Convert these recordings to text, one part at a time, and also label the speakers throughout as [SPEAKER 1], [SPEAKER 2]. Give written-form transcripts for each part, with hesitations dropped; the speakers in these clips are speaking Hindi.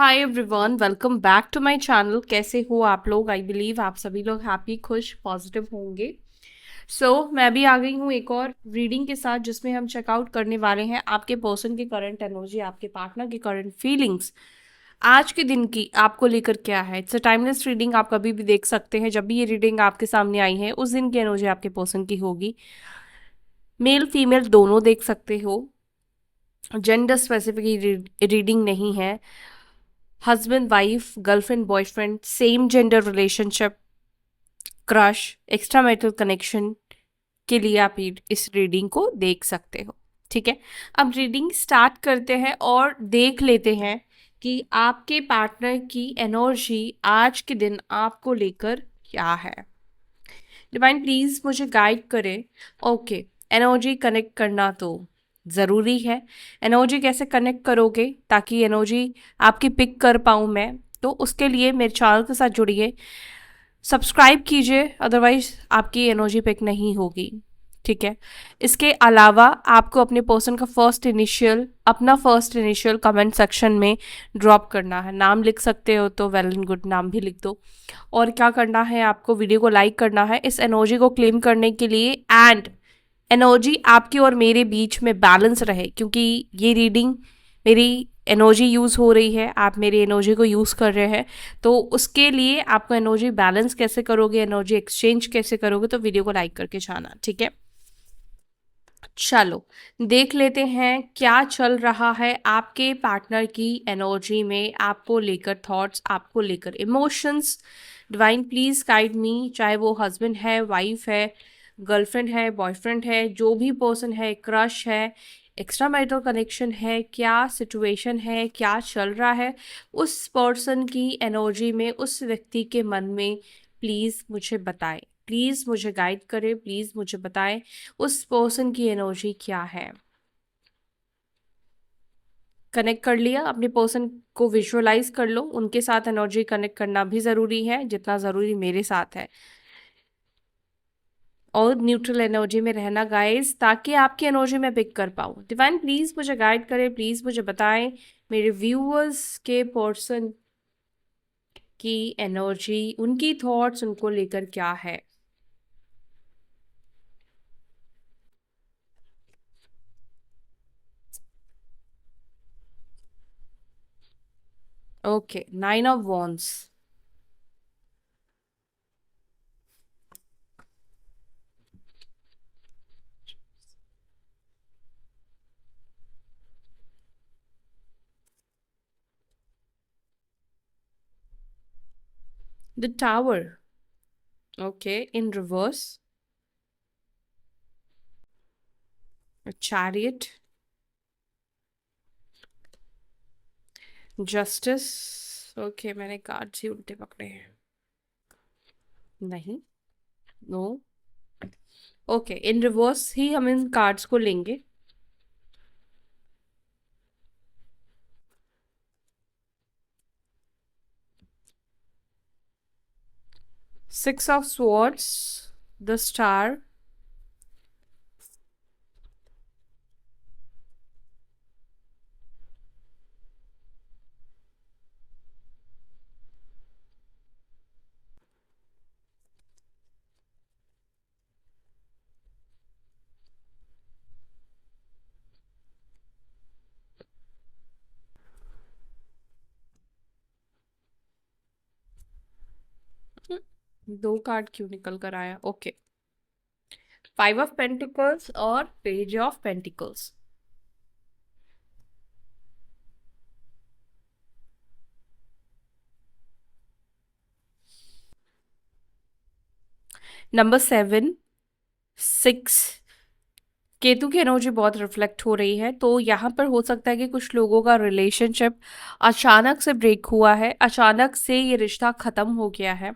[SPEAKER 1] Hi everyone, welcome back to my channel. कैसे हो आप लोग? आई बिलीव आप सभी लोग हैप्पी, खुश, पॉजिटिव होंगे। मैं भी आ गई हूँ एक और रीडिंग के साथ, जिसमें हम चेकआउट करने वाले हैं आपके पर्सन की करंट एनर्जी, आपके पार्टनर की करंट फीलिंग्स आज के दिन की आपको लेकर क्या है। इट्स अ टाइमलेस रीडिंग, आप कभी भी देख सकते हैं। जब भी ये रीडिंग आपके सामने आई है, उस दिन की एनर्जी आपके पर्सन की होगी। मेल फीमेल दोनों देख सकते हो, जेंडर स्पेसिफिक रीडिंग नहीं है। Husband wife, girlfriend boyfriend, same gender relationship, crush, extra marital connection के लिए आप इस रीडिंग को देख सकते हो। ठीक है, अब रीडिंग स्टार्ट करते हैं और देख लेते हैं कि आपके पार्टनर की एनर्जी आज के दिन आपको लेकर क्या है। डिवाइन प्लीज मुझे गाइड करें। ओके, एनर्जी कनेक्ट करना तो ज़रूरी है। एनर्जी कैसे कनेक्ट करोगे ताकि एनर्जी आपकी पिक कर पाऊँ मैं? तो उसके लिए मेरे चैनल के साथ जुड़िए, सब्सक्राइब कीजिए, अदरवाइज आपकी एनर्जी पिक नहीं होगी। ठीक है, इसके अलावा आपको अपने पर्सन का अपना फर्स्ट इनिशियल कमेंट सेक्शन में ड्रॉप करना है। नाम लिख सकते हो तो वेल एंड गुड, नाम भी लिख दो। और क्या करना है, आपको वीडियो को लाइक करना है इस एनर्जी को क्लेम करने के लिए, एंड एनर्जी आपकी और मेरे बीच में बैलेंस रहे, क्योंकि ये रीडिंग मेरी एनर्जी यूज़ हो रही है, आप मेरी एनर्जी को यूज़ कर रहे हैं। तो उसके लिए आपको एनर्जी बैलेंस कैसे करोगे, एनर्जी एक्सचेंज कैसे करोगे, तो वीडियो को लाइक करके जाना। ठीक है, चलो देख लेते हैं क्या चल रहा है आपके पार्टनर की एनर्जी में, आपको लेकर थॉट्स, आपको लेकर emotions. Divine please guide me, चाहे वो हस्बैंड है, वाइफ है, गर्लफ्रेंड है, बॉयफ्रेंड है, जो भी पर्सन है, क्रश है, एक्स्ट्रा मैरिटल कनेक्शन है, क्या सिचुएशन है, क्या चल रहा है उस पर्सन की एनर्जी में, उस व्यक्ति के मन में, प्लीज़ मुझे बताएं। प्लीज़ मुझे गाइड करें, प्लीज़ मुझे बताएं उस पर्सन की एनर्जी क्या है। कनेक्ट कर लिया, अपने पर्सन को विजुअलाइज कर लो, उनके साथ एनर्जी कनेक्ट करना भी ज़रूरी है जितना ज़रूरी मेरे साथ है। और न्यूट्रल एनर्जी में रहना गाइस, ताकि आपकी एनर्जी में पिक कर पाऊँ। डिवाइन प्लीज़ मुझे गाइड करें, प्लीज़ मुझे बताएं मेरे व्यूअर्स के पर्सन की एनर्जी, उनकी थॉट्स उनको लेकर क्या है। Okay, 9 of Wands, the tower, okay, in reverse, chariot, justice. Okay, मैंने कार्ड ही उल्टे पकड़े हैं। नहीं, नो। ओके, इन रिवर्स ही हम इन कार्ड्स को लेंगे। Six of Swords, the star, दो कार्ड क्यों निकल कर आया? ओके, 5 of Pentacles और Page of Pentacles। Number 7, 6, Ketu की एनर्जी बहुत रिफ्लेक्ट हो रही है। तो यहाँ पर हो सकता है कि कुछ लोगों का रिलेशनशिप अचानक से ब्रेक हुआ है, अचानक से ये रिश्ता खत्म हो गया है।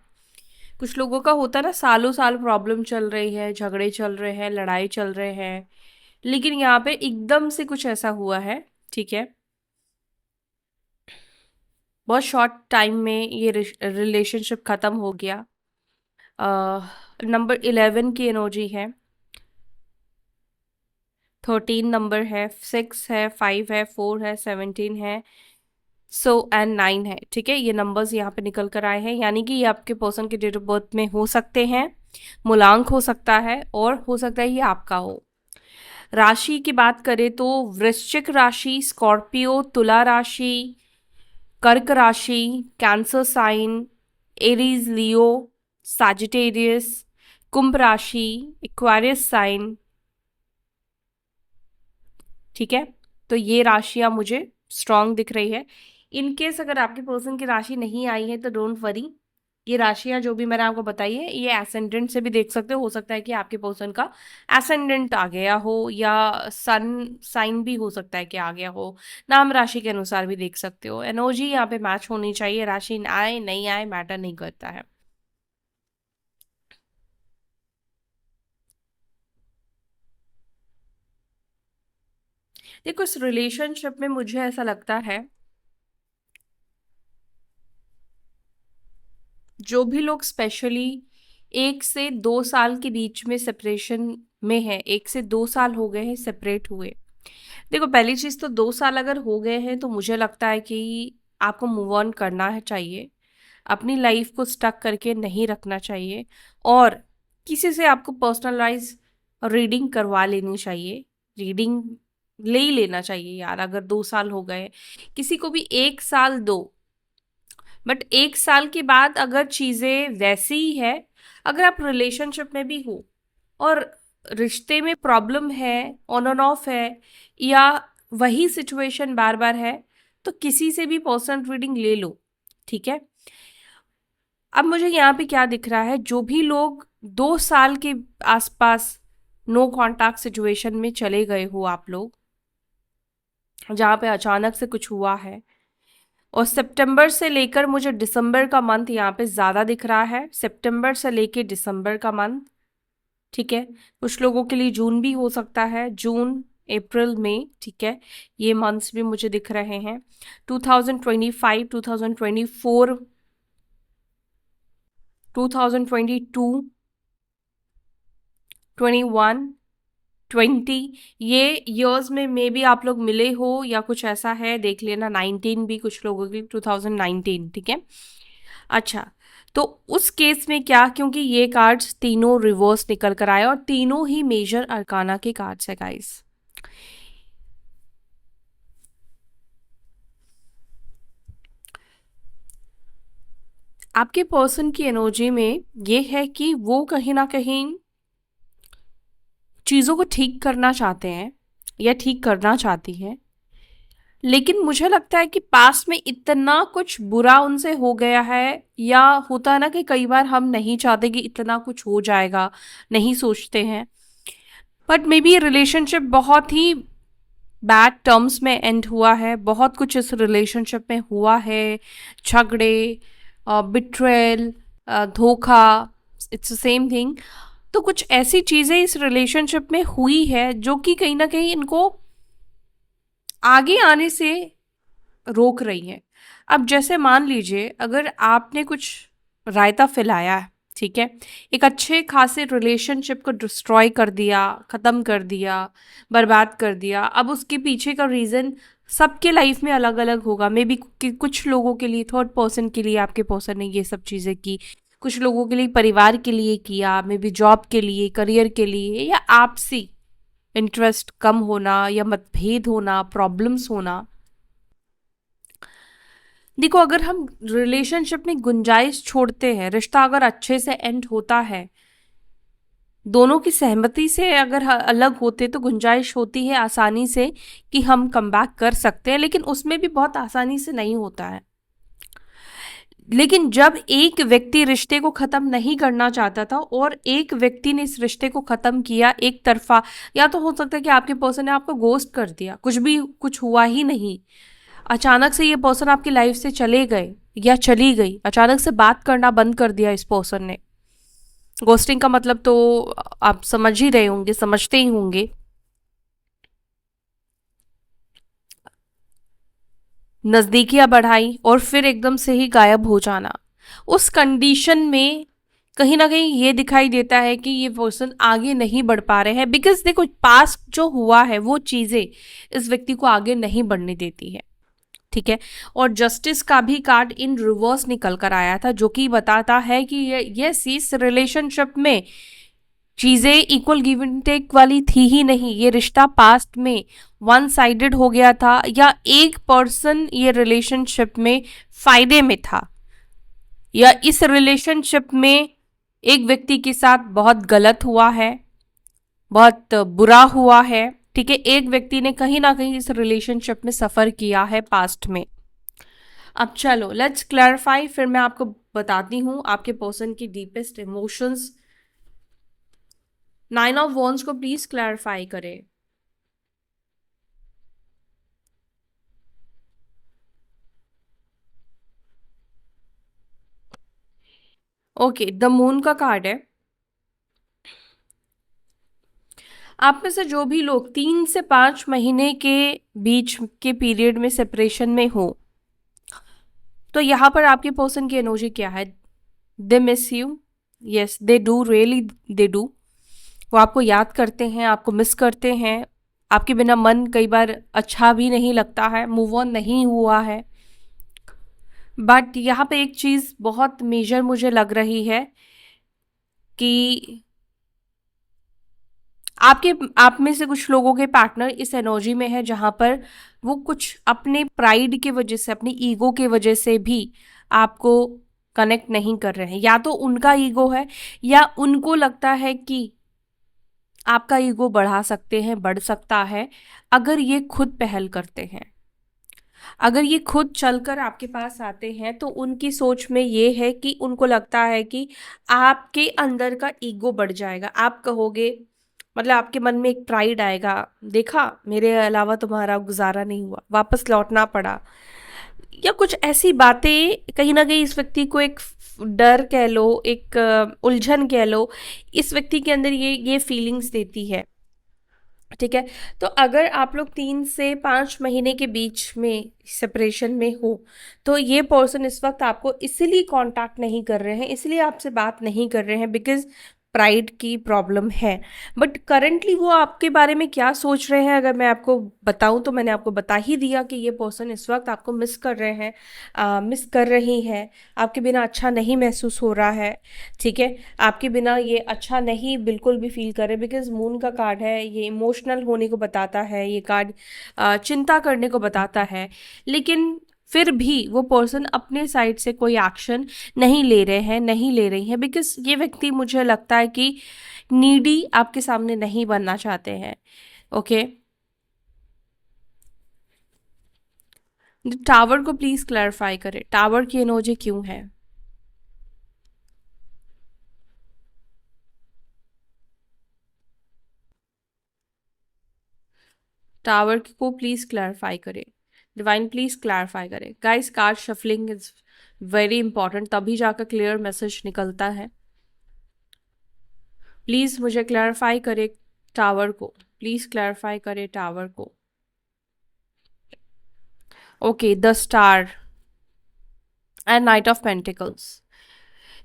[SPEAKER 1] कुछ लोगों का होता है ना, सालों साल प्रॉब्लम चल रही है, झगड़े चल रहे हैं, लड़ाई चल रहे हैं, लेकिन यहाँ पे एकदम से कुछ ऐसा हुआ है। ठीक है, बहुत शॉर्ट टाइम में ये रिलेशनशिप खत्म हो गया। नंबर 11 की एनर्जी है, 13 नंबर है, 6 है, 5 है, 4 है, 17 है, एंड 9 है, ठीक है। ये नंबर्स यहाँ पे निकल कर आए हैं, यानी कि ये आपके पर्सन के डेट ऑफ बर्थ में हो सकते हैं, मूलांक हो सकता है और हो सकता है ये आपका हो। राशि की बात करें तो वृश्चिक राशि, स्कॉर्पियो, तुला राशि, कर्क राशि, cancer sign, Aries Leo, Sagittarius, कुंभ राशि, एक्वेरियस साइन, ठीक है। तो ये राशियां मुझे स्ट्रांग दिख रही है। इन केस अगर आपके पर्सन की राशि नहीं आई है तो डोंट वरी, ये राशियां जो भी मैंने आपको बताई है ये एसेंडेंट से भी देख सकते हो सकता है कि आपके पर्सन का एसेंडेंट आ गया हो या सन साइन भी हो सकता है कि आ गया हो, नाम राशि के अनुसार भी देख सकते हो। एनर्जी यहाँ पे मैच होनी चाहिए, राशि आए नहीं आए मैटर नहीं करता है। देखो इस रिलेशनशिप में मुझे ऐसा लगता है जो भी लोग स्पेशली 1 से 2 साल के बीच में सेपरेशन में है, 1 से 2 साल हो गए हैं सेपरेट हुए। देखो पहली चीज तो 2 साल अगर हो गए हैं तो मुझे लगता है कि आपको मूव ऑन करना है चाहिए, अपनी लाइफ को स्टक करके नहीं रखना चाहिए और किसी से आपको पर्सनलाइज रीडिंग करवा लेनी चाहिए। रीडिंग ले ही लेना चाहिए यार, अगर 2 साल हो गए, किसी को भी 1 साल दो, बट 1 साल के बाद अगर चीजें वैसी ही है, अगर आप रिलेशनशिप में भी हो और रिश्ते में प्रॉब्लम है, ऑन एंड ऑफ है या वही सिचुएशन बार बार है, तो किसी से भी पर्सनल रीडिंग ले लो, ठीक है। अब मुझे यहाँ पे क्या दिख रहा है, जो भी लोग 2 साल के आसपास नो कॉन्टैक्ट सिचुएशन में चले गए हो आप लोग, जहाँ पे अचानक से कुछ हुआ है, और सितंबर से लेकर मुझे दिसंबर का मंथ यहाँ पे ज़्यादा दिख रहा है, सितंबर से लेकर दिसंबर का मंथ, ठीक है। कुछ लोगों के लिए जून भी हो सकता है, जून अप्रैल मई, ठीक है। ये मंथ्स भी मुझे दिख रहे हैं। 2025, 2024, 2022, 21, 20, ये ईयर्स में मे बी आप लोग मिले हो या कुछ ऐसा है, देख लेना। 19 भी कुछ लोगों की, 2019, ठीक है। अच्छा, तो उस केस में क्या, क्योंकि ये कार्ड्स तीनों रिवर्स निकल कर आए और तीनों ही मेजर अरकाना के कार्ड्स है गाइस। आपके पर्सन की एनर्जी में ये है कि वो कहीं ना कहीं चीज़ों को ठीक करना चाहते हैं या ठीक करना चाहती हैं, लेकिन मुझे लगता है कि पास्ट में इतना कुछ बुरा उनसे हो गया है, या होता है ना कि कई बार हम नहीं चाहते कि इतना कुछ हो जाएगा, नहीं सोचते हैं, बट मे बी रिलेशनशिप बहुत ही बैड टर्म्स में एंड हुआ है, बहुत कुछ इस रिलेशनशिप में हुआ है, झगड़े, बिट्रेल, धोखा, इट्स द सेम थिंग। तो कुछ ऐसी चीज़ें इस रिलेशनशिप में हुई है जो कि कहीं ना कहीं इनको आगे आने से रोक रही है। अब जैसे मान लीजिए अगर आपने कुछ रायता फैलाया है, ठीक है, एक अच्छे खासे रिलेशनशिप को डिस्ट्रॉय कर दिया, ख़त्म कर दिया, बर्बाद कर दिया। अब उसके पीछे का रीज़न सबके लाइफ में अलग अलग होगा। मे बी कुछ लोगों के लिए, थर्ड पर्सन के लिए आपके पर्सन ने ये सब चीज़ें की, कुछ लोगों के लिए परिवार के लिए किया, मे बी जॉब के लिए, करियर के लिए, या आपसी इंटरेस्ट कम होना या मतभेद होना, प्रॉब्लम्स होना। देखो अगर हम रिलेशनशिप में गुंजाइश छोड़ते हैं, रिश्ता अगर अच्छे से एंड होता है, दोनों की सहमति से अगर अलग होते तो गुंजाइश होती है आसानी से कि हम कम बैक कर सकते हैं, लेकिन उसमें भी बहुत आसानी से नहीं होता है। लेकिन जब एक व्यक्ति रिश्ते को ख़त्म नहीं करना चाहता था और एक व्यक्ति ने इस रिश्ते को ख़त्म किया एक तरफा, या तो हो सकता है कि आपके पर्सन ने आपको गोस्ट कर दिया, कुछ हुआ ही नहीं, अचानक से ये पर्सन आपकी लाइफ से चले गए या चली गई, अचानक से बात करना बंद कर दिया इस पर्सन ने। गोस्टिंग का मतलब तो आप समझ ही रहे होंगे, समझते ही होंगे। नज़दीकियां बढ़ाई और फिर एकदम से ही गायब हो जाना। उस कंडीशन में कहीं ना कहीं ये दिखाई देता है कि ये पर्सन आगे नहीं बढ़ पा रहे हैं, बिकॉज देखो पास्ट जो हुआ है वो चीज़ें इस व्यक्ति को आगे नहीं बढ़ने देती है। ठीक है। और जस्टिस का भी कार्ड इन रिवर्स निकल कर आया था, जो कि बताता है कि ये इस रिलेशनशिप में चीजें इक्वल गिव एंड टेक वाली थी ही नहीं। ये रिश्ता पास्ट में वन साइडेड हो गया था, या एक पर्सन ये रिलेशनशिप में फायदे में था, या इस रिलेशनशिप में एक व्यक्ति के साथ बहुत गलत हुआ है, बहुत बुरा हुआ है। ठीक है, एक व्यक्ति ने कहीं ना कहीं इस रिलेशनशिप में सफर किया है पास्ट में। अब चलो लेट्स क्लैरिफाई, फिर मैं आपको बताती हूँ आपके पर्सन की डीपेस्ट इमोशंस। 9 ऑफ वॉन्ड्स को प्लीज क्लैरिफाई करें। ओके, द मून का कार्ड है। आप में से जो भी लोग 3 से 5 महीने के बीच के पीरियड में सेपरेशन में हो, तो यहाँ पर आपके पर्सन की एनर्जी क्या है? They miss you, yes they do, really they do. वो आपको याद करते हैं, आपको मिस करते हैं, आपके बिना मन कई बार अच्छा भी नहीं लगता है, मूव ऑन नहीं हुआ है। बट यहाँ पे एक चीज़ बहुत मेजर मुझे लग रही है कि आप में से कुछ लोगों के पार्टनर इस एनर्जी में है जहां पर वो कुछ अपने प्राइड की वजह से, अपनी ईगो की वजह से भी आपको कनेक्ट नहीं कर रहे हैं। या तो उनका ईगो है, या उनको लगता है कि आपका ईगो बढ़ा सकते हैं, बढ़ सकता है अगर ये खुद पहल करते हैं। अगर ये खुद चलकर आपके पास आते हैं तो उनकी सोच में ये है कि उनको लगता है कि आपके अंदर का ईगो बढ़ जाएगा। आप कहोगे, मतलब आपके मन में एक प्राइड आएगा, देखा मेरे अलावा तुम्हारा गुजारा नहीं हुआ, वापस लौटना पड़ा, या कुछ ऐसी बातें कहीं ना कहीं इस व्यक्ति को एक डर कह लो, एक उलझन कह लो, इस व्यक्ति के अंदर ये फीलिंग्स देती है। ठीक है, तो अगर आप लोग 3 से 5 महीने के बीच में सेपरेशन में हो, तो ये पर्सन इस वक्त आपको इसलिए कांटेक्ट नहीं कर रहे हैं, इसलिए आपसे बात नहीं कर रहे हैं बिकॉज प्राइड की प्रॉब्लम है। बट करंटली वो आपके बारे में क्या सोच रहे हैं, अगर मैं आपको बताऊं तो मैंने आपको बता ही दिया कि ये पर्सन इस वक्त आपको मिस कर रहे हैं, मिस कर रही हैं, आपके बिना अच्छा नहीं महसूस हो रहा है। ठीक है, आपके बिना ये अच्छा नहीं बिल्कुल भी फील कर रहे, बिकॉज मून का कार्ड है, ये इमोशनल होने को बताता है, ये कार्ड चिंता करने को बताता है। लेकिन फिर भी वो पर्सन अपने साइड से कोई एक्शन नहीं ले रहे हैं, नहीं ले रही हैं, बिकॉज ये व्यक्ति मुझे लगता है कि नीडी आपके सामने नहीं बनना चाहते हैं। ओके, टावर को प्लीज क्लैरिफाई करें, टावर की एनर्जी क्यों है? टावर को प्लीज क्लैरिफाई करें, डिवाइन प्लीज क्लैरिफाई करें। Guys, card shuffling is very important, तभी जाकर क्लियर मैसेज निकलता है। प्लीज मुझे क्लैरिफाई करे टावर को, प्लीज क्लैरिफाई करे टावर को। Okay, the star and night of pentacles.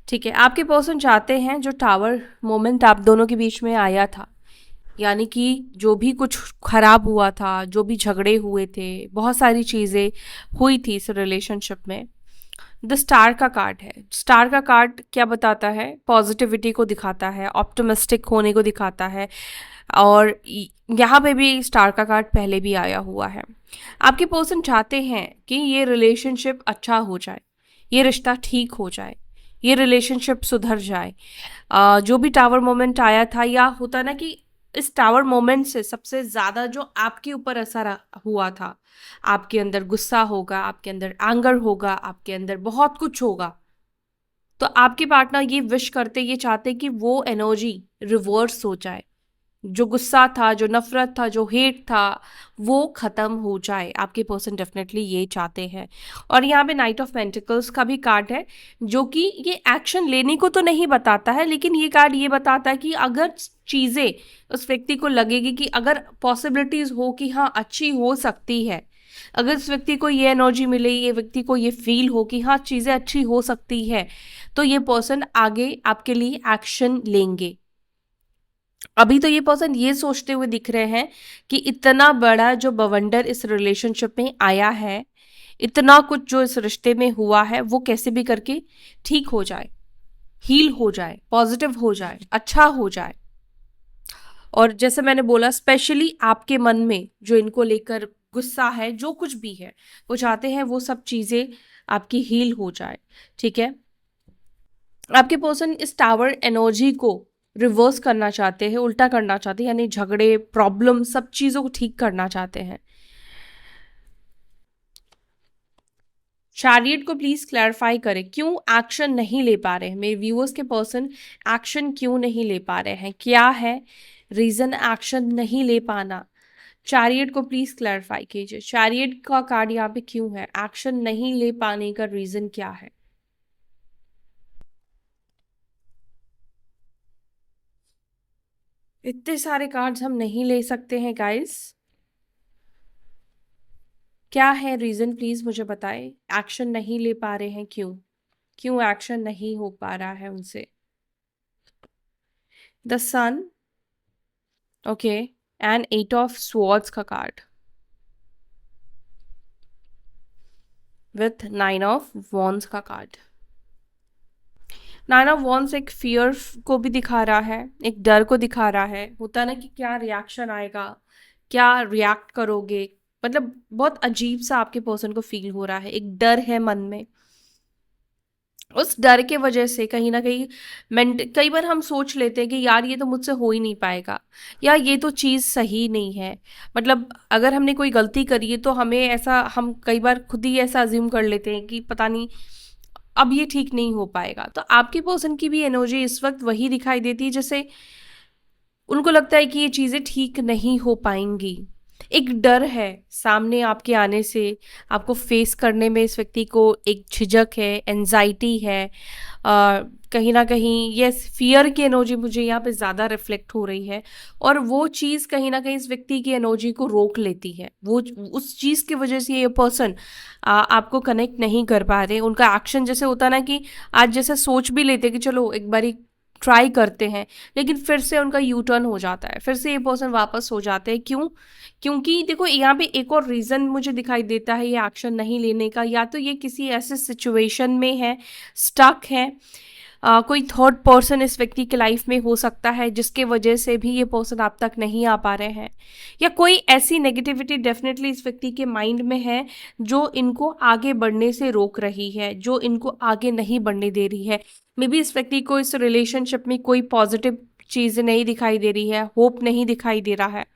[SPEAKER 1] ठीक है, आपके पर्सन चाहते हैं जो टावर मोमेंट आप दोनों के बीच में आया था, यानी कि जो भी कुछ खराब हुआ था, जो भी झगड़े हुए थे, बहुत सारी चीज़ें हुई थी इस रिलेशनशिप में, द स्टार का कार्ड है। स्टार का कार्ड क्या बताता है? पॉजिटिविटी को दिखाता है, ऑप्टिमिस्टिक होने को दिखाता है। और यहाँ पे भी स्टार का कार्ड पहले भी आया हुआ है। आपके पर्सन चाहते हैं कि ये रिलेशनशिप अच्छा हो जाए, ये रिश्ता ठीक हो जाए, ये रिलेशनशिप सुधर जाए। जो भी टावर मोमेंट आया था, या होता ना कि इस टावर मोमेंट से सबसे ज़्यादा जो आपके ऊपर असर हुआ था, आपके अंदर गुस्सा होगा, आपके अंदर एंगर होगा, आपके अंदर बहुत कुछ होगा। तो आपके पार्टनर ये विश करते, ये चाहते कि वो एनर्जी रिवर्स हो जाए, जो गुस्सा था, जो नफरत था, जो हेट था, वो खत्म हो जाए। आपके पर्सन डेफिनेटली ये चाहते हैं। और यहाँ पे नाइट ऑफ पेंटिकल्स का भी कार्ड है, जो कि ये एक्शन लेने को तो नहीं बताता है, लेकिन ये कार्ड ये बताता है कि अगर चीज़ें उस व्यक्ति को लगेगी कि अगर पॉसिबिलिटीज हो कि हाँ अच्छी हो सकती है, अगर इस व्यक्ति को ये एनर्जी मिले, ये व्यक्ति को ये फील हो कि हाँ चीज़ें अच्छी हो सकती है, तो ये पर्सन आगे आपके लिए एक्शन लेंगे। अभी तो ये पर्सन ये सोचते हुए दिख रहे हैं कि इतना बड़ा जो बवंडर इस रिलेशनशिप में आया है, इतना कुछ जो इस रिश्ते में हुआ है वो कैसे भी करके ठीक हो जाए, हील हो जाए, पॉजिटिव हो जाए, अच्छा हो जाए। और जैसे मैंने बोला, स्पेशली आपके मन में जो इनको लेकर गुस्सा है, जो कुछ भी है, वो चाहते हैं वो सब चीजें आपकी हील हो जाए। ठीक है, आपके पर्सन इस टावर एनर्जी को रिवर्स करना चाहते हैं, उल्टा करना चाहते हैं, यानी झगड़े, प्रॉब्लम, सब चीजों को ठीक करना चाहते हैं। चैरियट को प्लीज क्लैरिफाई करें, क्यों एक्शन नहीं ले पा रहे हैं मेरे व्यूअर्स के पर्सन, एक्शन क्यों नहीं ले पा रहे हैं, क्या है रीजन एक्शन नहीं ले पाना। चैरियट को प्लीज क्लैरिफाई कीजिए, चैरियट का कार्ड यहाँ पे क्यों है, एक्शन नहीं ले पाने का रीजन क्या है। इतने सारे कार्ड्स हम नहीं ले सकते हैं गाइस, क्या है रीजन प्लीज मुझे बताएं। एक्शन नहीं ले पा रहे हैं, क्यों, क्यों एक्शन नहीं हो पा रहा है उनसे। The sun, okay, and 8 of swords का कार्ड विथ 9 ऑफ वॉन्ड्स का कार्ड। 9 ऑफ वॉन्ड्स एक फियर को भी दिखा रहा है, एक डर को दिखा रहा है। होता ना कि क्या रिएक्शन आएगा, क्या रिएक्ट करोगे, मतलब बहुत अजीब सा आपके पर्सन को फील हो रहा है, एक डर है मन में। उस डर के वजह से कहीं ना कहीं कई बार हम सोच लेते हैं कि यार ये तो मुझसे हो ही नहीं पाएगा, या ये तो चीज़ सही नहीं है। मतलब अगर हमने कोई गलती करी है तो हमें ऐसा, हम कई बार खुद ही ऐसा अज्यूम कर लेते हैं कि पता नहीं अब ये ठीक नहीं हो पाएगा। तो आपके पर्सन की भी एनर्जी इस वक्त वही दिखाई देती है, जैसे उनको लगता है कि ये चीज़ें ठीक नहीं हो पाएंगी। एक डर है सामने आपके आने से, आपको फेस करने में इस व्यक्ति को एक झिझक है, एंजाइटी है, कहीं ना कहीं ये फियर की एनर्जी मुझे यहाँ पे ज़्यादा रिफ्लेक्ट हो रही है। और वो चीज़ कहीं ना कहीं इस व्यक्ति की एनर्जी को रोक लेती है, वो उस चीज़ की वजह से ये पर्सन आपको कनेक्ट नहीं कर पा रहे। उनका एक्शन जैसे होता ना कि आज जैसे सोच भी लेते कि चलो एक बारी ट्राई करते हैं, लेकिन फिर से उनका यू टर्न हो जाता है, फिर से ये पर्सन वापस हो जाते हैं। क्यों, क्योंकि देखो यहाँ पे एक और रीज़न मुझे दिखाई देता है ये एक्शन नहीं लेने का। या तो ये किसी ऐसे सिचुएशन में है, स्टक है, कोई थर्ड पर्सन इस व्यक्ति के लाइफ में हो सकता है जिसके वजह से भी ये पर्सन आप तक नहीं आ पा रहे हैं, या कोई ऐसी नेगेटिविटी डेफिनेटली इस व्यक्ति के माइंड में है जो इनको आगे बढ़ने से रोक रही है, जो इनको आगे नहीं बढ़ने दे रही है। मे बी इस व्यक्ति को इस रिलेशनशिप में कोई पॉजिटिव चीज़ नहीं दिखाई दे रही है, होप नहीं दिखाई दे रहा है।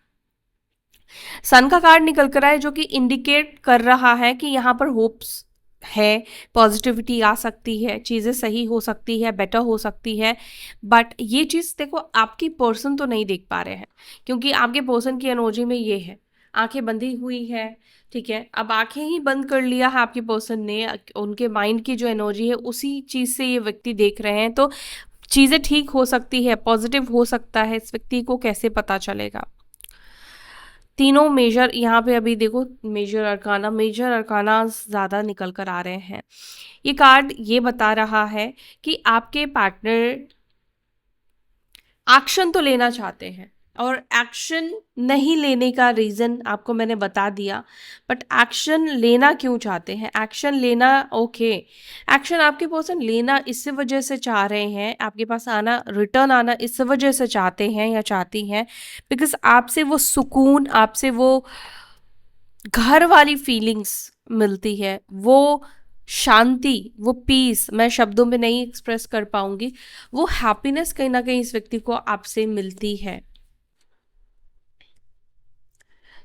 [SPEAKER 1] सन का कार्ड निकल कर आया है जो कि इंडिकेट कर रहा है कि यहाँ पर होप्स है, पॉजिटिविटी आ सकती है, चीज़ें सही हो सकती है, बेटर हो सकती है। बट ये चीज़ देखो आपकी पर्सन तो नहीं देख पा रहे हैं, क्योंकि आपके पर्सन की एनर्जी में ये है, आंखें बंधी हुई है। ठीक है, अब आंखें ही बंद कर लिया है आपके पर्सन ने, उनके माइंड की जो एनर्जी है उसी चीज़ से ये व्यक्ति देख रहे हैं। तो चीज़ें ठीक हो सकती है, पॉजिटिव हो सकता है, इस व्यक्ति को कैसे पता चलेगा। तीनों मेजर यहाँ पे अभी देखो, मेजर अरकाना ज़्यादा निकल कर आ रहे हैं। ये कार्ड ये बता रहा है कि आपके पार्टनर एक्शन तो लेना चाहते हैं, और एक्शन नहीं लेने का रीज़न आपको मैंने बता दिया। बट एक्शन लेना क्यों चाहते हैं, एक्शन लेना, ओके, एक्शन आपके पर्सन लेना इस वजह से चाह रहे हैं, आपके पास आना, रिटर्न आना इस वजह से चाहते हैं या चाहती हैं, बिकॉज आपसे वो सुकून, आपसे वो घर वाली फीलिंग्स मिलती है, वो शांति, वो पीस, मैं शब्दों में नहीं एक्सप्रेस कर पाऊंगी, वो हैप्पीनेस कहीं ना कहीं इस व्यक्ति को आपसे मिलती है।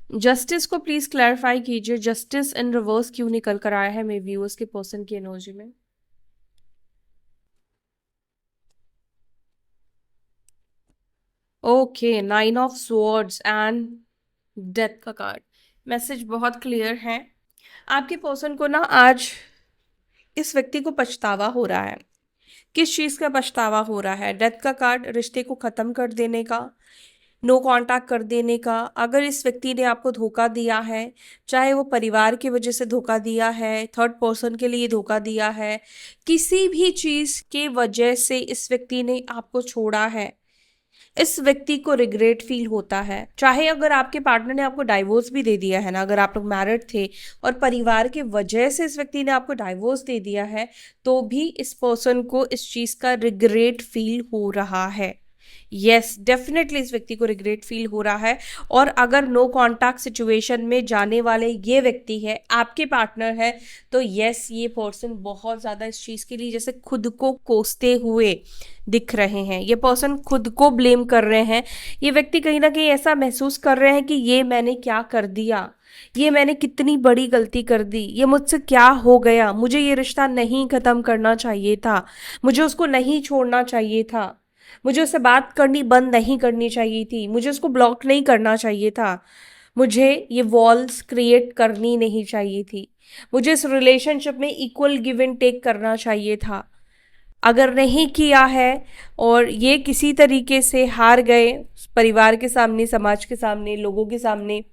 [SPEAKER 1] जस्टिस को प्लीज क्लैरिफाई कीजिए, जस्टिस इन रिवर्स क्यों निकल कर आया है मेरे व्यूअर्स के पर्सन की एनर्जी में। Okay, 9 of swords and death का कार्ड, मैसेज बहुत क्लियर है। आपके पर्सन को ना आज इस व्यक्ति को पछतावा हो रहा है। किस चीज़ का पछतावा हो रहा है, डेथ का कार्ड, रिश्ते को ख़त्म कर देने का, नो कांटेक्ट कर देने का। अगर इस व्यक्ति ने आपको धोखा दिया है, चाहे वो परिवार की वजह से धोखा दिया है, थर्ड पर्सन के लिए धोखा दिया है, किसी भी चीज़ के वजह से इस व्यक्ति ने आपको छोड़ा है, इस व्यक्ति को रिग्रेट फील होता है, चाहे अगर आपके पार्टनर ने आपको डाइवोर्स भी दे दिया है ना, अगर आप लोग मैरिड थे और परिवार के वजह से इस व्यक्ति ने आपको डाइवोर्स दे दिया है, तो भी इस पर्सन को इस चीज़ का रिग्रेट फील हो रहा है। यस, डेफिनेटली इस व्यक्ति को रिग्रेट फील हो रहा है। और अगर नो कॉन्टैक्ट सिचुएशन में जाने वाले ये व्यक्ति है, आपके पार्टनर है, तो यस, ये पर्सन बहुत ज़्यादा इस चीज़ के लिए जैसे खुद को कोसते हुए दिख रहे हैं। ये पर्सन खुद को ब्लेम कर रहे हैं। ये व्यक्ति कहीं ना कहीं ऐसा महसूस कर रहे हैं कि ये मैंने क्या कर दिया, ये मैंने कितनी बड़ी गलती कर दी, ये मुझसे क्या हो गया, मुझे ये रिश्ता नहीं ख़त्म करना चाहिए था, मुझे उसको नहीं छोड़ना चाहिए था, मुझे उससे बात करनी बंद नहीं करनी चाहिए थी, मुझे उसको ब्लॉक नहीं करना चाहिए था, मुझे ये वॉल्स क्रिएट करनी नहीं चाहिए थी, मुझे इस रिलेशनशिप में इक्वल गिव एंड टेक करना चाहिए था। अगर नहीं किया है और ये किसी तरीके से हार गए परिवार के सामने, समाज के सामने, लोगों के सामने,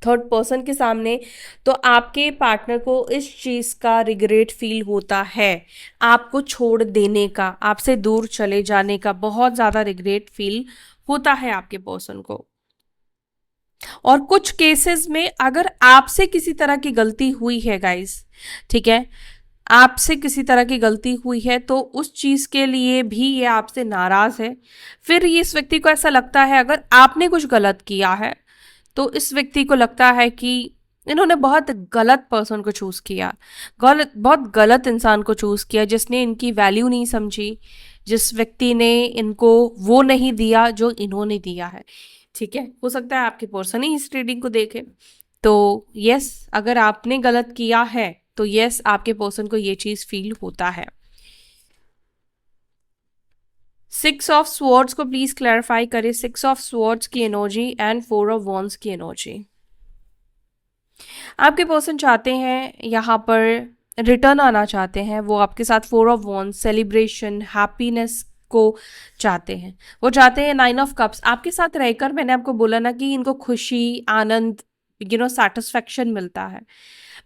[SPEAKER 1] थर्ड पर्सन के सामने, तो आपके पार्टनर को इस चीज़ का रिग्रेट फील होता है, आपको छोड़ देने का, आपसे दूर चले जाने का बहुत ज़्यादा रिग्रेट फील होता है आपके पर्सन को। और कुछ केसेस में अगर आपसे किसी तरह की गलती हुई है गाइस, ठीक है, आपसे किसी तरह की गलती हुई है, तो उस चीज़ के लिए भी ये आपसे नाराज़ है। फिर ये इस व्यक्ति को ऐसा लगता है अगर आपने कुछ गलत किया है, तो इस व्यक्ति को लगता है कि इन्होंने बहुत गलत पर्सन को चूज़ किया, बहुत गलत इंसान को चूज़ किया, जिसने इनकी वैल्यू नहीं समझी, जिस व्यक्ति ने इनको वो नहीं दिया जो इन्होंने दिया है। ठीक है, हो सकता है आपके पर्सन ही इस रीडिंग को देखे। तो यस, अगर आपने गलत किया है तो यस, आपके पर्सन को ये चीज़ फील होता है। 6 ऑफ स्वॉर्ड्स को प्लीज क्लैरिफाई करें। 6 ऑफ स्वॉर्ड्स की एनर्जी एंड 4 ऑफ वॉन्ड्स की एनर्जी। आपके पर्सन चाहते हैं यहाँ पर रिटर्न आना चाहते हैं, वो आपके साथ 4 ऑफ वॉन्ड्स, सेलिब्रेशन, हैप्पीनेस को चाहते हैं। वो चाहते हैं 9 ऑफ कप्स आपके साथ रहकर। मैंने आपको बोला ना कि इनको खुशी, आनंद, सेटिस्फैक्शन मिलता है,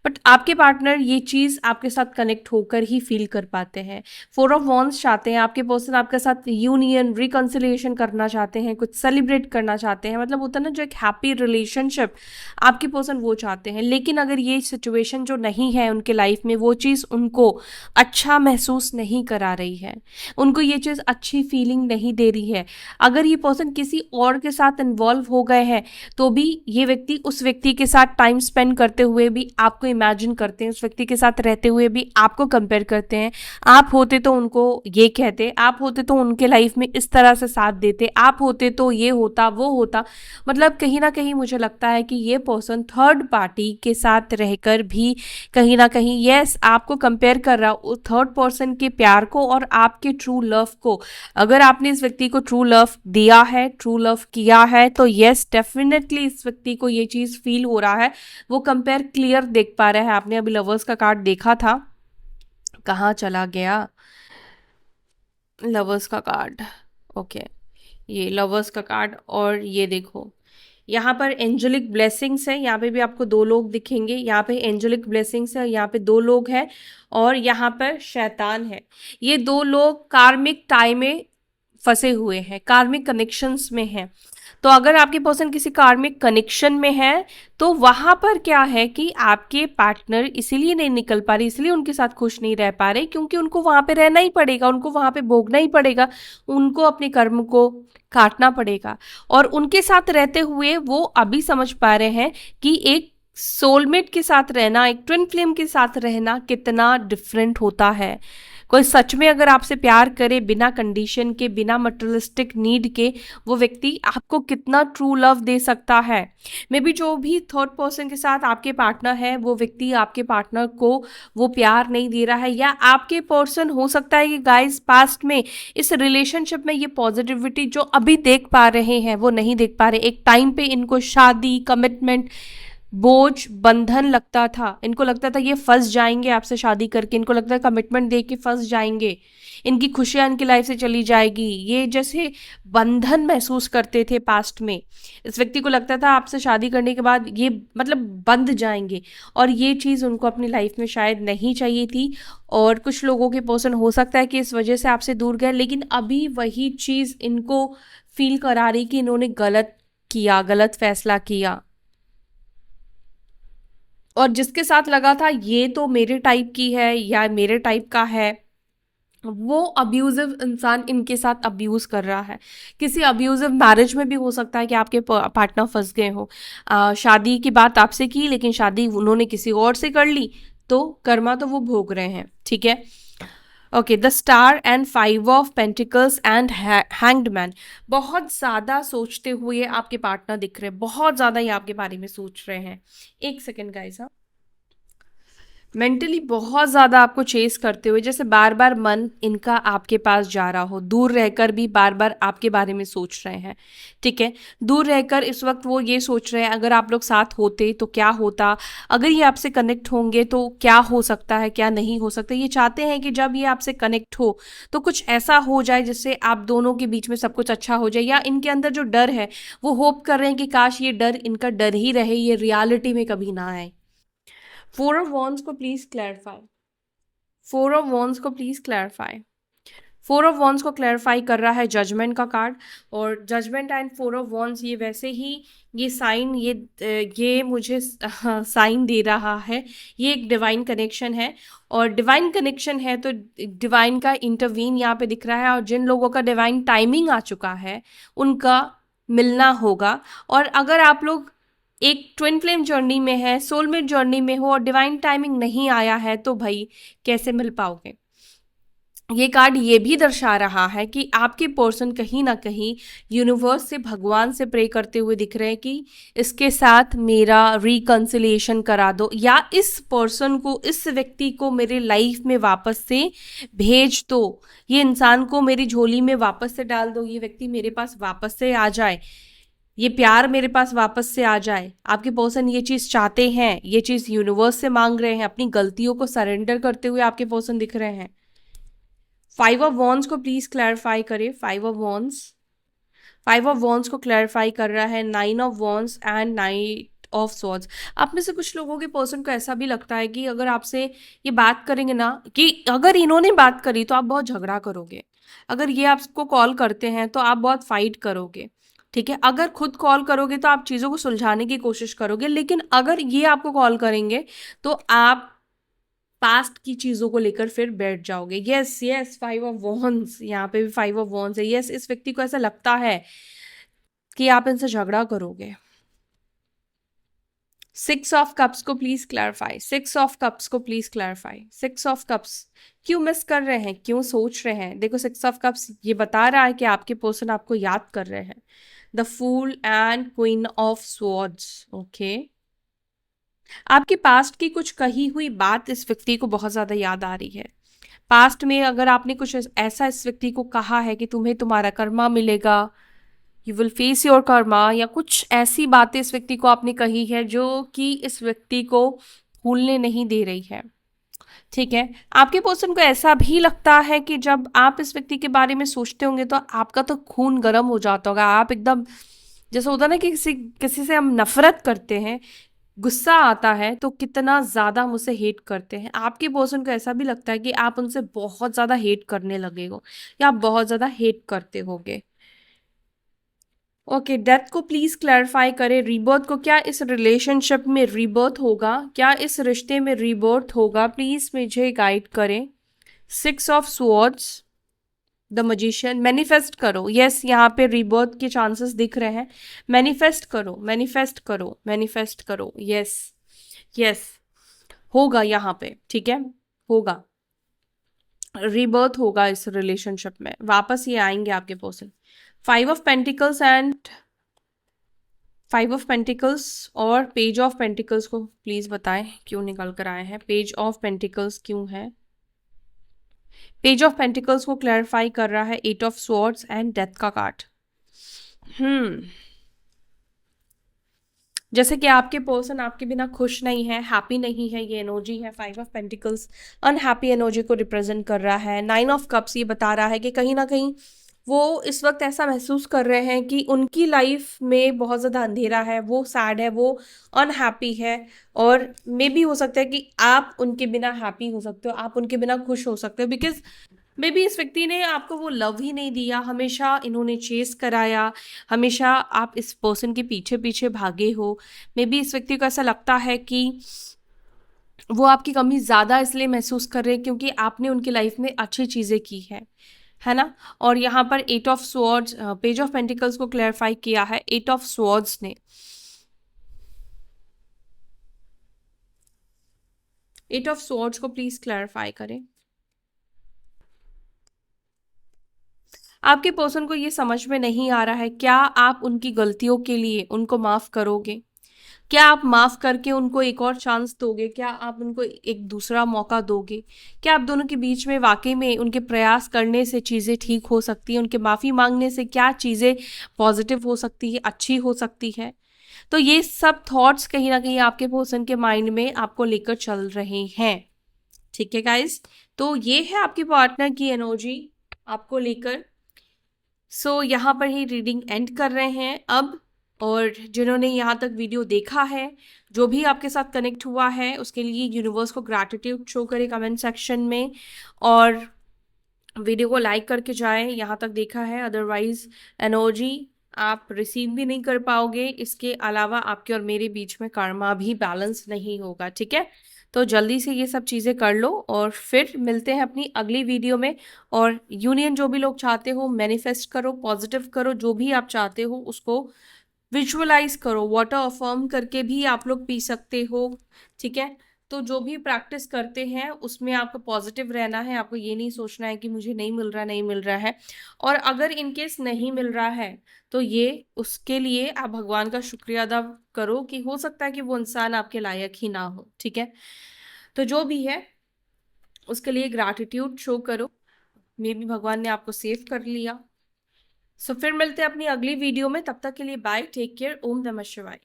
[SPEAKER 1] बट आपके पार्टनर ये चीज़ आपके साथ कनेक्ट होकर ही फील कर पाते हैं। 4 ऑफ वॉन्ड्स चाहते हैं, आपके पर्सन आपके साथ यूनियन, रिकन्सिलिएशन करना चाहते हैं, कुछ सेलिब्रेट करना चाहते हैं, मतलब होता है ना जो एक हैप्पी रिलेशनशिप, आपके पर्सन वो चाहते हैं। लेकिन अगर ये सिचुएशन जो नहीं है उनके लाइफ में, वो चीज़ उनको अच्छा महसूस नहीं करा रही है, उनको ये चीज़ अच्छी फीलिंग नहीं दे रही है, अगर ये पर्सन किसी और के साथ इन्वॉल्व हो गए हैं, तो भी ये व्यक्ति उस व्यक्ति के साथ टाइम स्पेंड करते हुए भी आपको इमेजिन करते हैं, उस व्यक्ति के साथ रहते हुए भी आपको कंपेयर करते हैं। आप होते तो उनको ये कहते, आप होते तो उनके लाइफ में इस तरह से साथ देते, आप होते तो ये होता, वो होता। मतलब कहीं ना कहीं मुझे लगता है कि ये पर्सन थर्ड पार्टी के साथ रहकर भी कहीं ना कहीं यस आपको कंपेयर कर रहा हो, थर्ड पर्सन के प्यार को और आपके ट्रू लव को। अगर आपने इस व्यक्ति को ट्रू लव दिया है, ट्रू लव किया है, तो यस डेफिनेटली इस व्यक्ति को ये चीज़ फील हो रहा है। वो कंपेयर क्लियर देख पा रहा है। आपने अभी लवर्स का कार्ड देखा था, कहाँ चला गया लवर्स का कार्ड? ओके, ये लवर्स का कार्ड। और ये देखो यहाँ पर एंजेलिक ब्लेसिंग्स है, यहाँ पे भी आपको 2 लोग दिखेंगे, यहाँ पे एंजेलिक ब्लेसिंग्स है, यहाँ पे 2 लोग हैं और यहाँ पर शैतान है। ये 2 लोग कार्मिक टाई में फंसे हुए हैं, कार्मिक कनेक्शंस में हैं। तो अगर आपके पर्सन किसी कार्मिक कनेक्शन में है, तो वहाँ पर क्या है कि आपके पार्टनर इसीलिए नहीं निकल पा रहे, इसलिए उनके साथ खुश नहीं रह पा रहे, क्योंकि उनको वहाँ पे रहना ही पड़ेगा, उनको वहाँ पे भोगना ही पड़ेगा, उनको अपने कर्म को काटना पड़ेगा। और उनके साथ रहते हुए वो अभी समझ पा रहे हैं कि एक सोलमेट के साथ रहना, एक ट्विन फ्लेम के साथ रहना कितना डिफरेंट होता है। कोई सच में अगर आपसे प्यार करे बिना कंडीशन के, बिना मटेरियलिस्टिक नीड के, वो व्यक्ति आपको कितना ट्रू लव दे सकता है। मे बी जो भी थर्ड पर्सन के साथ आपके पार्टनर है, वो व्यक्ति आपके पार्टनर को वो प्यार नहीं दे रहा है, या आपके पर्सन हो सकता है कि गाइस पास्ट में इस रिलेशनशिप में ये पॉजिटिविटी जो अभी देख पा रहे हैं वो नहीं देख पा रहे। एक टाइम पे इनको शादी, कमिटमेंट बोझ, बंधन लगता था। इनको लगता था ये फंस जाएंगे आपसे शादी करके, इनको लगता है कमिटमेंट दे के फंस जाएंगे, इनकी खुशियां इनकी लाइफ से चली जाएगी, ये जैसे बंधन महसूस करते थे पास्ट में। इस व्यक्ति को लगता था आपसे शादी करने के बाद ये मतलब बंध जाएंगे, और ये चीज़ उनको अपनी लाइफ में शायद नहीं चाहिए थी। और कुछ लोगों के पर्सन हो सकता है कि इस वजह से आपसे दूर गए, लेकिन अभी वही चीज़ इनको फील करा रही कि इन्होंने गलत किया, गलत फैसला किया। और जिसके साथ लगा था ये तो मेरे टाइप की है या मेरे टाइप का है, वो अब्यूजिव इंसान इनके साथ अब्यूज कर रहा है। किसी अब्यूजिव मैरिज में भी हो सकता है कि आपके पार्टनर फंस गए हो। शादी की बात आपसे की, लेकिन शादी उन्होंने किसी और से कर ली, तो कर्मा तो वो भोग रहे हैं। ठीक है, okay. The star and 5 of pentacles and hanged man. बहुत ज़्यादा सोचते हुए आपके पार्टनर दिख रहे हैं, बहुत ज़्यादा ही आपके बारे में सोच रहे हैं। एक सेकेंड गाइस, हाँ। मेंटली बहुत ज़्यादा आपको चेस करते हुए, जैसे बार बार मन इनका आपके पास जा रहा हो, दूर रहकर भी बार बार आपके बारे में सोच रहे हैं। ठीक है, दूर रहकर इस वक्त वो ये सोच रहे हैं अगर आप लोग साथ होते तो क्या होता, अगर ये आपसे कनेक्ट होंगे तो क्या हो सकता है, क्या नहीं हो सकता। ये चाहते हैं कि जब ये आपसे कनेक्ट हो तो कुछ ऐसा हो जाए जिससे आप दोनों के बीच में सब कुछ अच्छा हो जाए, या इनके अंदर जो डर है वो होप कर रहे हैं कि काश ये डर इनका डर ही रहे, ये रियलिटी में कभी ना आए। 4 ऑफ वॉन्ड्स को प्लीज क्लैरिफाई, 4 ऑफ वॉन्ड्स को प्लीज क्लैरिफाई। 4 ऑफ वॉन्ड्स को क्लैरिफाई कर रहा है जजमेंट का कार्ड। और जजमेंट एंड 4 ऑफ वॉन्ड्स ये वैसे ही ये साइन, ये मुझे साइन दे रहा है, ये एक डिवाइन कनेक्शन है। और डिवाइन कनेक्शन है तो डिवाइन का इंटरवीन यहाँ पे दिख रहा है, और जिन लोगों का डिवाइन टाइमिंग आ चुका है उनका मिलना होगा। और अगर आप लोग एक ट्विन फ्लेम जर्नी में है, सोलमेट जर्नी में हो और डिवाइन टाइमिंग नहीं आया है, तो भाई कैसे मिल पाओगे। ये कार्ड ये भी दर्शा रहा है कि आपके पर्सन कहीं ना कहीं यूनिवर्स से, भगवान से प्रे करते हुए दिख रहे हैं कि इसके साथ मेरा रिकंसिलिएशन करा दो, या इस पर्सन को, इस व्यक्ति को मेरे लाइफ में वापस से भेज दो, ये इंसान को मेरी झोली में वापस से डाल दो, ये व्यक्ति मेरे पास वापस से आ जाए, ये प्यार मेरे पास वापस से आ जाए। आपके पर्सन ये चीज़ चाहते हैं, ये चीज़ यूनिवर्स से मांग रहे हैं, अपनी गलतियों को सरेंडर करते हुए आपके पर्सन दिख रहे हैं। 5 ऑफ वॉन्ड्स को प्लीज क्लैरिफाई करें। 5 ऑफ वॉन्ड्स को क्लैरिफाई कर रहा है 9 of wands and night of swords. आप में से कुछ लोगों के पर्सन को ऐसा भी लगता है कि अगर आपसे ये बात करेंगे ना, कि अगर इन्होंने बात करी तो आप बहुत झगड़ा करोगे, अगर ये आपको कॉल करते हैं तो आप बहुत फाइट करोगे। ठीक है, अगर खुद कॉल करोगे तो आप चीज़ों को सुलझाने की कोशिश करोगे, लेकिन अगर ये आपको कॉल करेंगे तो आप पास्ट की चीजों को लेकर फिर बैठ जाओगे। यस यस, 5 ऑफ वॉन्ड्स, यहाँ पे भी 5 ऑफ वॉन्ड्स है। यस, इस व्यक्ति को ऐसा लगता है कि आप इनसे झगड़ा करोगे। 6 ऑफ कप्स को प्लीज क्लैरिफाई, 6 ऑफ कप्स को प्लीज क्लैरिफाई। 6 ऑफ कप्स क्यों मिस कर रहे हैं, क्यों सोच रहे हैं। देखो 6 ऑफ कप्स ये बता रहा है कि आपके पर्सन आपको याद कर रहे हैं। The fool and queen of swords. Okay, आपके पास्ट की कुछ कही हुई बात इस व्यक्ति को बहुत ज़्यादा याद आ रही है। पास्ट में अगर आपने कुछ ऐसा इस व्यक्ति को कहा है कि तुम्हें तुम्हारा कर्मा मिलेगा, you will face your Karma, या कुछ ऐसी बातें इस व्यक्ति को आपने कही है जो कि इस व्यक्ति को भूलने नहीं दे रही है। ठीक है, आपके पर्सन को ऐसा भी लगता है कि जब आप इस व्यक्ति के बारे में सोचते होंगे तो आपका तो खून गर्म हो जाता होगा, आप एकदम, जैसे होता है ना कि किसी किसी से हम नफरत करते हैं, गुस्सा आता है तो कितना ज़्यादा हम उसे हेट करते हैं। आपके पर्सन को ऐसा भी लगता है कि आप उनसे बहुत ज़्यादा हेट करने लगे हो, या आप बहुत ज़्यादा हेट करते होगे। ओके, डेथ को प्लीज क्लैरिफाई करें। रीबर्थ को, क्या इस रिलेशनशिप में रीबर्थ होगा, क्या इस रिश्ते में रीबर्थ होगा, प्लीज मुझे गाइड करें। 6 of swords, the magician. Manifest करो। यस, यहाँ पे रीबर्थ के चांसेस दिख रहे हैं। मैनिफेस्ट करो, मैनिफेस्ट करो, मैनिफेस्ट करो। यस यस, होगा यहाँ पे। ठीक है, होगा, रीबर्थ होगा इस रिलेशनशिप में, वापस ये आएंगे आपके person. 5 of pentacles and 5 of pentacles और पेज ऑफ पेंटिकल्स को प्लीज बताएं क्यों निकल कर आए हैं। पेज ऑफ पेंटिकल्स क्यों है। पेज ऑफ पेंटिकल्स को क्लैरिफाई कर रहा है 8 ऑफ स्वॉर्ड्स एंड डेथ का कार्ड। जैसे कि आपके पर्सन आपके बिना खुश नहीं है, हैप्पी नहीं है, ये एनर्जी है। 5 ऑफ पेंटिकल्स अनहैप्पी एनर्जी को रिप्रेजेंट कर रहा है। 9 ऑफ कप्स ये बता रहा है कि कहीं ना कहीं वो इस वक्त ऐसा महसूस कर रहे हैं कि उनकी लाइफ में बहुत ज़्यादा अंधेरा है, वो सैड है, वो अनहैप्पी है। और मे भी हो सकता है कि आप उनके बिना हैप्पी हो सकते हो, आप उनके बिना खुश हो सकते हो, बिकॉज मे बी इस व्यक्ति ने आपको वो लव ही नहीं दिया, हमेशा इन्होंने चेस कराया, हमेशा आप इस पर्सन के पीछे पीछे भागे हो। मे बी इस व्यक्ति को ऐसा लगता है कि वो आपकी कमी ज़्यादा इसलिए महसूस कर रहे हैं क्योंकि आपने उनकी लाइफ में अच्छी चीज़ें की है ना। और यहाँ पर 8 of swords, page of pentacles को क्लैरिफाई किया है 8 ऑफ स्वॉर्ड्स ने। 8 ऑफ स्वॉर्ड्स को प्लीज क्लैरिफाई करें। आपके पर्सन को ये समझ में नहीं आ रहा है, क्या आप उनकी गलतियों के लिए उनको माफ करोगे? क्या आप माफ करके उनको एक और चांस दोगे? क्या आप उनको एक दूसरा मौका दोगे? क्या आप दोनों के बीच में वाकई में उनके प्रयास करने से चीज़ें ठीक हो सकती हैं? उनके माफ़ी मांगने से क्या चीज़ें पॉजिटिव हो सकती है, अच्छी हो सकती है? तो ये सब थॉट्स कहीं ना कहीं आपके पर्सन के माइंड में आपको लेकर चल रहे हैं। ठीक है गाइस, तो ये है आपके पार्टनर की एनर्जी आपको लेकर। सो यहाँ पर ही रीडिंग एंड कर रहे हैं अब। और जिन्होंने यहाँ तक वीडियो देखा है, जो भी आपके साथ कनेक्ट हुआ है, उसके लिए यूनिवर्स को ग्रैटिट्यूड शो करें कमेंट सेक्शन में, और वीडियो को लाइक करके जाएं। यहाँ तक देखा है, अदरवाइज एनर्जी आप रिसीव भी नहीं कर पाओगे। इसके अलावा आपके और मेरे बीच में कर्मा भी बैलेंस नहीं होगा। ठीक है, तो जल्दी से ये सब चीज़ें कर लो और फिर मिलते हैं अपनी अगली वीडियो में। और यूनियन जो भी लोग चाहते हो, मैनिफेस्ट करो, पॉजिटिव करो, जो भी आप चाहते हो उसको विजुअलाइज करो। वाटर अफर्म करके भी आप लोग पी सकते हो। ठीक है, तो जो भी प्रैक्टिस करते हैं उसमें आपको पॉजिटिव रहना है। आपको ये नहीं सोचना है कि मुझे नहीं मिल रहा, नहीं मिल रहा है। और अगर इनकेस नहीं मिल रहा है तो ये उसके लिए आप भगवान का शुक्रिया अदा करो कि हो सकता है कि वो इंसान आपके लायक ही ना हो। ठीक है, तो जो भी है उसके लिए ग्रैटिट्यूड शो करो। मे बी भगवान ने आपको सेव कर लिया। सो फिर मिलते हैं अपनी अगली वीडियो में, तब तक के लिए बाय, टेक केयर, ओम नमः शिवाय।